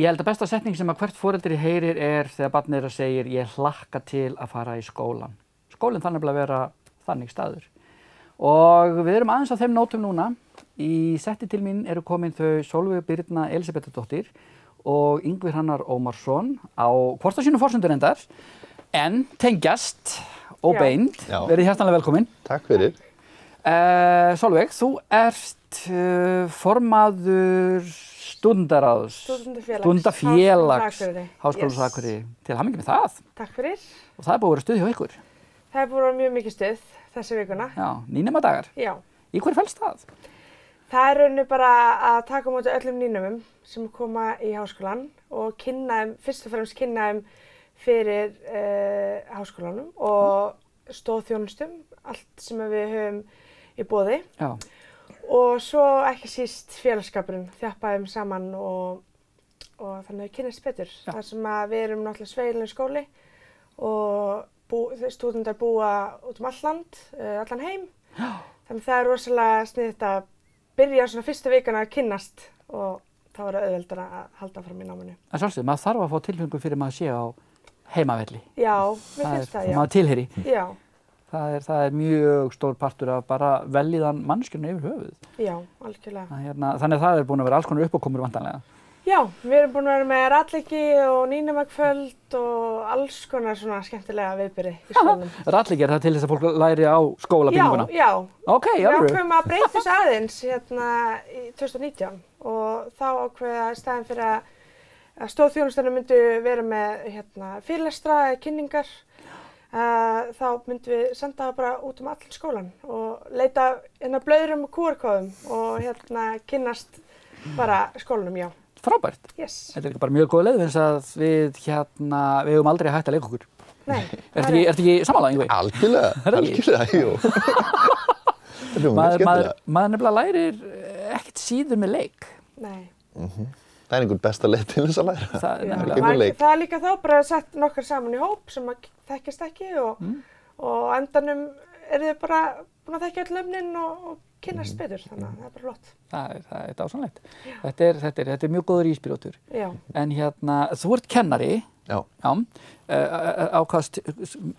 Ég held að besta setning sem að hvert foreldri heyrir þegar barnið þeirra segir ég hlakka til að fara í skólann. Skólinn þarf nefnilega að vera þannig staður. Og við erum aðeins á þeim nótum núna. Í setti til mín eru komin þau Sólveig Birna Elísabetardóttir og Ingvi Hrannar Ómarsson á hvort af sínum forsendum reyndar, en tengjast óbeint. Verið hjartanlega velkomin. Takk fyrir. Sólveig, þú ert formaður Stúdentafélags Háskólans á Akureyri. Til hamingju með það. Takk fyrir. Og það er búið að vera stuð hjá ykkur. Það er búið að vera mjög mikið stuð þessi vikuna. Já, nýnemadagar. Já. Í hverju felst það? Það er rauninni bara að taka á móti öllum nýnemum sem koma í háskólan og fyrst og fremst kynna þeim fyrir háskólanum og stoðþjónustum, allt sem við höfum í boði. Já. Og svo ekki síst félagskapurinn, þjappa þeim saman og þannig að kynnast betur. Já. Þar sem að við erum náttúrulega sveigjanlegur skóli og stúdentar búa út allt land, allan heim. Já. Þannig það er rosalega sniðugt að byrja svona fyrstu vikuna að kynnast og þá er það auðveldara að halda fram í náminu. En sjálfsögðu, maður þarf að fá tilfengu fyrir maður sé á heimavelli. Já, mér finnst það, já. Maður tilheyri. Já. Það er mjög stór partur af bara velíðan manneskjunni yfir höfuð. Já, algjörlega. Þannig að það er búin að vera alls konar uppákomur vantanlega. Já, við erum búin að vera með ratleiki og nýnemakvöld og alls konar svona skemmtilega viðburði í skólanum. Ratleiki, er það til þess að fólk læri á skólabygginguna? Já. Ok, Við ákveðum að breyta þessu aðeins í 2019 og þá ákveðum við staðinn fyrir að stoðþjónustunum myndu vera með fyrirlestra eða kynningar. Þá myndum við senda það bara út allan skólan og leita blöðrum og QR-kóðum og kynnast bara skólanum, já. Frábært. Yes. Þetta er líka bara mjög góð leið eins að við höfum aldrei hægt að leika okkur. Nei. Ertu ekki sammála, Ingvi? Algjörlega, jú. Maður nefnilega lærir ekkert síður með leik. Nei. Það er einhver besta leið til þess að læra. Það er líka þá bara að setja nokkar saman í hóp sem þekkjast ekki og á endanum eru þið bara búin að þekkja öll efnin og kynnast betur, þannig að það er bara flott. Það er dásamlegt. Þetta er mjög góður ísbrjótur. Já. En þú ert kennari. Já. Á hvaða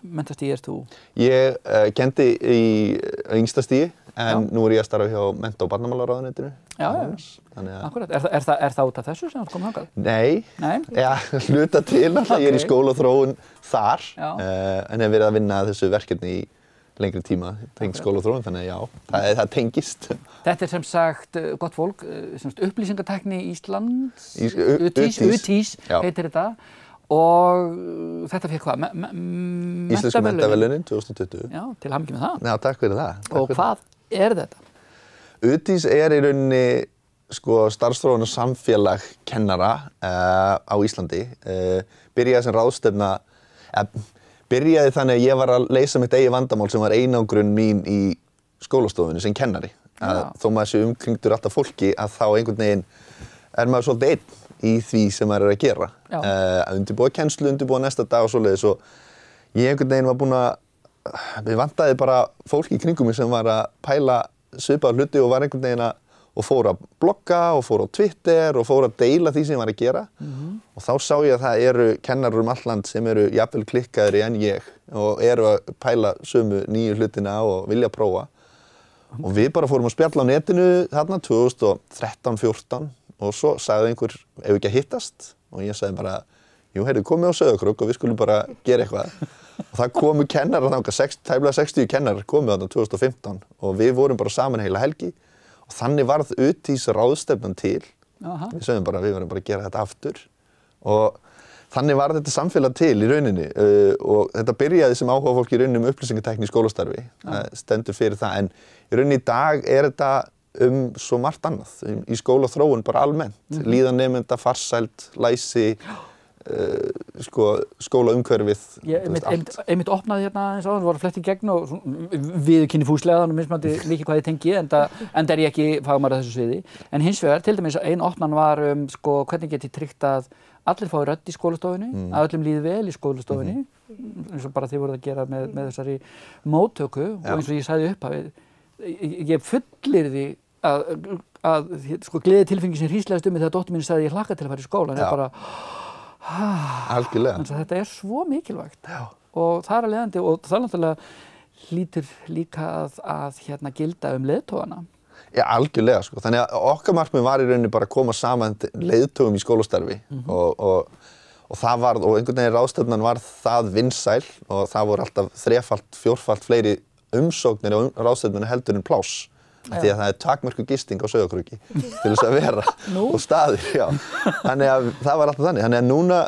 menntastigi ert þú? Ég kenndi í yngsta stigi, en nú er ég að starfa hjá mennta- og barnamálaráðuneytinu. Já. Akkúrat. Er það út af þessu sem þú komið þangað? Nei. Já, hluta til alltaf. Ég er í skólaþróun þar, en hef verið að vinna að þessu verkefni í lengri tíma, tengt skólaþróun, þannig að já, það tengist. Þetta er sem sagt, gott fólk, upplýsingatækni Íslands, UTÍS heitir þetta, og þetta fékk hvað? Íslensku menntaverðlaunin 2020. Já, til hamingju með það. Já, takk fyrir það. Og hvað er þetta? UTÍS er í rauninni starfsþróun og samfélag kennara á Íslandi. Byrjaði þannig að ég var að leysa mitt eigið vandamál sem var einangrun mín í skólastofunni sem kennari. Þó maður sé umkringdur alltaf fólki að þá einhvern veginn er maður svolítið einn í því sem maður er að gera. Að undirbúa kennslu, undirbúa næsta dag og svoleiðis og ég einhvern veginn var búinn að, við vantaði bara fólki í kringum mig sem var að pæla svipaða hluti og var einhvern veginn og fór að blogga og fór á Twitter og fór að deila því sem ég var að gera. Og þá sá ég að það eru kennarar allt land sem eru jafnvel klikkaðri en ég og eru að pæla sömu nýju hlutina og vilja prófa. Og við bara fórum að spjalla á netinu þarna 2013-14 og svo sagði einhver, ef við ekki að hittast? Og ég sagði bara, jú, heyrðu, komið á Sauðárkrók og við skulum bara gera eitthvað. Og það komu kennarar þangað, tæplega 60 kennarar komu þarna 2015 og við vorum bara saman heila helgi. Og þannig varð UTÍS ráðstefnan til. Við sögðum bara að við verðum bara að gera þetta aftur. Og þannig varð þetta samfélag til í rauninni. Og þetta byrjaði sem áhuga fólk í rauninni upplýsingatækni í skólastarfi. Það stendur fyrir það. En í rauninni í dag er þetta svo margt annað. Í skólaþróun bara almennt. Líðan nemenda, farsæld, læsi, skólaumhverfið. Ég einmitt opnaði hérna eins og það voru flett í gegn og viðurkenni fúslega þannig mismunandi mikið hvað ég tengi enda er ég ekki fagmaður á þessu sviði. En hins vegar, til dæmis ein opnan var hvernig get ég tryggt að allir fái rödd í skólastofunni, að öllum líði vel í skólastofunni, eins og bara þið voruð að gera með þessari móttöku og eins og ég sagði upp að ég fullyrði að sko gleði tilfengi sem hríslegast þegar dóttir mín sagði ég hlakka til að fara í skóla, það bara algjörlega. Þetta svo mikilvægt og það að leiðandi og það náttúrulega hlýtur líka að gilda leiðtogana. Já, algjörlega sko. Þannig að okkar markmið var í rauninni bara að koma saman leiðtogum í skólastarfi og það var, og einhvern veginn ráðstefnan var það vinsæl og það voru alltaf 3-falt, 4-falt fleiri umsóknir á ráðstefnunni heldur en pláss. Því að það takmörkuð gisting á Sauðárkróki til þess að vera og staðir, já. Þannig að það var alltaf þannig. Þannig að núna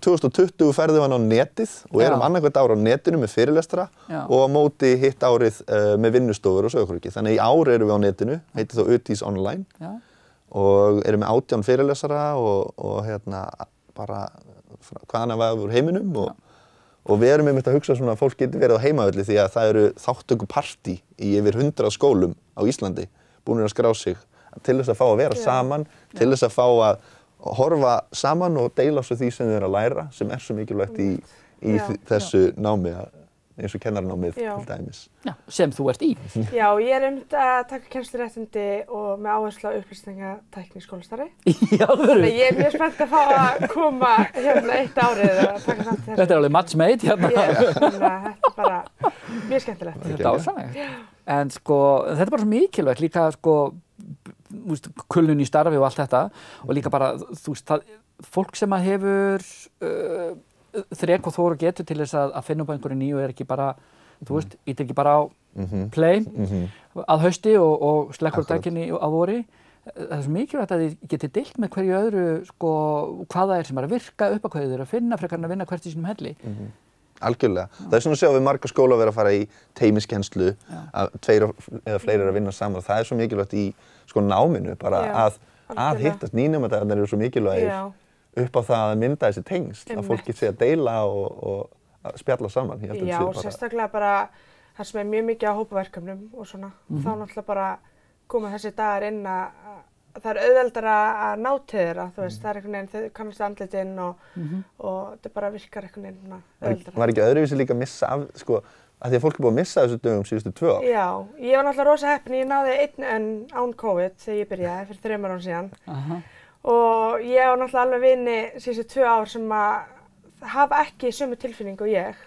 2020 ferðum við á netið og erum annað hvert ár á netinu með fyrirlestra og á móti hitt árið með vinnustofur á Sauðárkróki. Þannig að í ár erum við á netinu, heitir þá Utís online og erum með 18 fyrirlesara og bara hvaðan að við úr heiminum og við erum einmitt að hugsa svona að fólk geti verið á heimavelli því að það eru þátttökupartí í yfir 100 skólum á Íslandi búnir að skrá sig til þess að fá að vera saman, til þess að fá að horfa saman og deila svo því sem þau eru að læra sem svo mikilvægt í þessu námi eins og kennaranámið til dæmis. Já, sem þú ert í. Já, ég einmitt að taka kennsluréttindi og með áherslu á upplýsingatækni í skólastarfi. Já, það verður. Ég er mjög spennt að fá að koma eitt árið að taka þátt í þessu. Þetta alveg match made hérna. Þannig að þetta bara mjög skemmtilegt. Þetta dásamlegt. En sko, þetta bara svo mikilvægt líka sko, kulnun í starfi og allt þetta og líka bara, fólk sem að hefur þrek og þor og getur til þess að finna upp á einhverju nýju ekki bara, ítir ekki bara á play að hausti og slekkur dækinni á vori. Það svo mikilvægt að þið getið deilt með hverju öðru sko, hvað það sem að virka upp að hverju þeir að finna frekar en að vinna hvert í sínum helli. Algjörlega. Það svona að sjá við marga skóla vera að fara í teymiskennslu, að 2 eða fleiri að vinna saman. Það svo mikilvægt í sko náminu bara að hittast. Nýnemendarnir eru svo mikilvægir upp á það að mynda þessi tengsl, að fólki sé að deila og að spjalla saman. Já, sérstaklega bara það sem mjög mikið á hópaverkefnum og svona. Þá náttúrulega bara koma þessi dagar inn að það auðveldara að ná til þeirra, það er einhvern veginn, þau kannast andlitin og þetta bara virkar einhvern veginn auðveldara. Var ekki öðruvísi líka að missa af, sko, að því að fólk búið að missa þessu dögum síðustu 2 ár? Já, ég var náttúrulega rosa heppin, ég náði 1 enn án COVID þegar ég byrjaði fyrir 3 árum síðan. Og ég var náttúrulega alveg vini síðustu 2 ár sem að hafa ekki sömu tilfinningu og ég.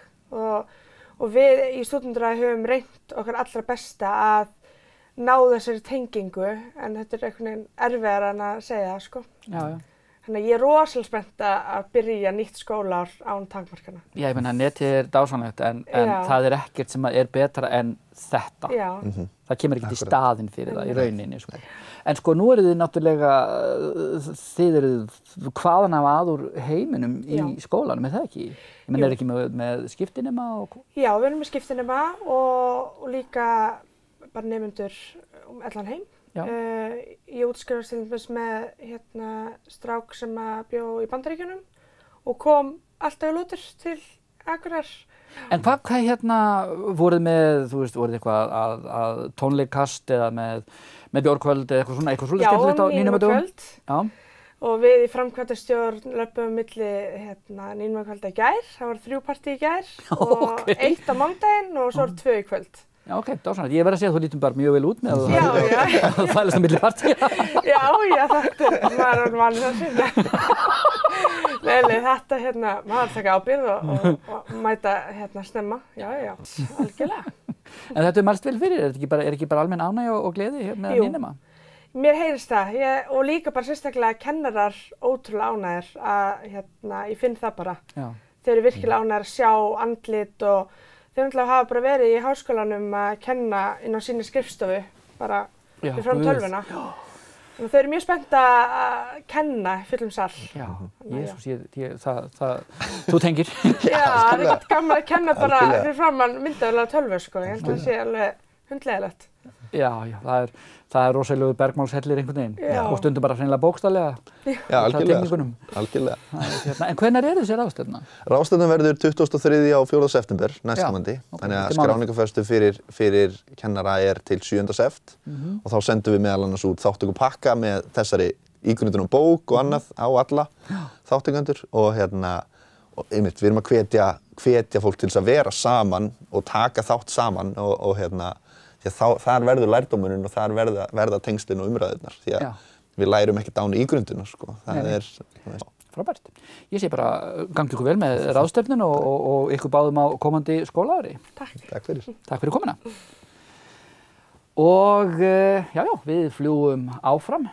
Og við í stúdenturáði höfum reynt okkar allra besta að ná þessari tengingu, en þetta einhvern veginn erfiðara en að segja það, sko. Já. Þannig að ég rosalega spennt að byrja nýtt skólaár án takmarkana. Já, ég meina, netið dásamlegt, en það ekkert sem er betra en þetta. Já. Það kemur ekki til staðinn fyrir það í rauninni, sko. En sko, nú eru þið náttúrulega, þið eruð hvaðan af að úr heiminum í skólanum, það ekki? Ég meina, ekki með skiptinema og... Já, við erum með skiptinema og líka bara nemendur allan heim. Ég útskrifast til dæmis með strák sem bjó í Bandaríkjunum og kom alltaf í lútur til Akureyrar. En hvað voruð með, voruð eitthvað að tónleikast eða með bjórkvöld eða eitthvað svona skemmtilegt á nýnemendum? Já, og við í framkvæmdastjórn löpum milli nýnemendakvölda í gær. Það voru 3 partí í gær og 1 á mánudaginn og svo voru 2 í kvöld. Já, ok, dásamlegt. Ég verð að segja að þú lítum bara mjög vel út með að þælast á milli partíja. Já, þetta maður vanur að finna. Nei, þetta maður taka ábyrgð og mæta snemma. Já, algjörlega. En þetta mælst vel fyrir, er ekki bara almenn ánægja og gleði með nýnema? Mér heyrist það, og líka bara sérstaklega kennarar ótrúlega ánægðir að ég finn það bara. Þeir eru virkilega ánægðir að sjá andlit og þeir hafa bara verið í háskólanum að kenna inn á sína skrifstofu, bara fyrir fram tölvuna. Og þau eru mjög spennt að kenna fullum sal. Já, Jesús, þú tengir. Já, það er ekkert gaman að kenna bara fyrir framan myndavélar tölvu, sko. Ég held að það sé alveg hundlegilegt. Já, það er rosalegur bergmálshellir einhvern veginn og stundum bara hreinlega bókstaflega. Já, algjörlega. En hvenær þessi ráðstefna? Ráðstefnan verður 23. og 4. september næstkomandi. Þannig að skráningarfrestur fyrir kennara til 7. sept og þá sendum við meðal annars út þátttökupakka með þessari ígrundun og bók og annað á alla þátttakendur og einmitt, við erum að hvetja fólk til þess að vera saman og taka þátt saman og því að þar verður lærdómurinn og þar verða tengslin og umræðurnar því að við lærum ekkert án ígrundina sko. Frábært. Ég sé bara gangi ykkur vel með ráðstefnun og ykkur báðum á komandi skólaári. Takk fyrir. Takk fyrir komuna. Og já, við fljúgum áfram.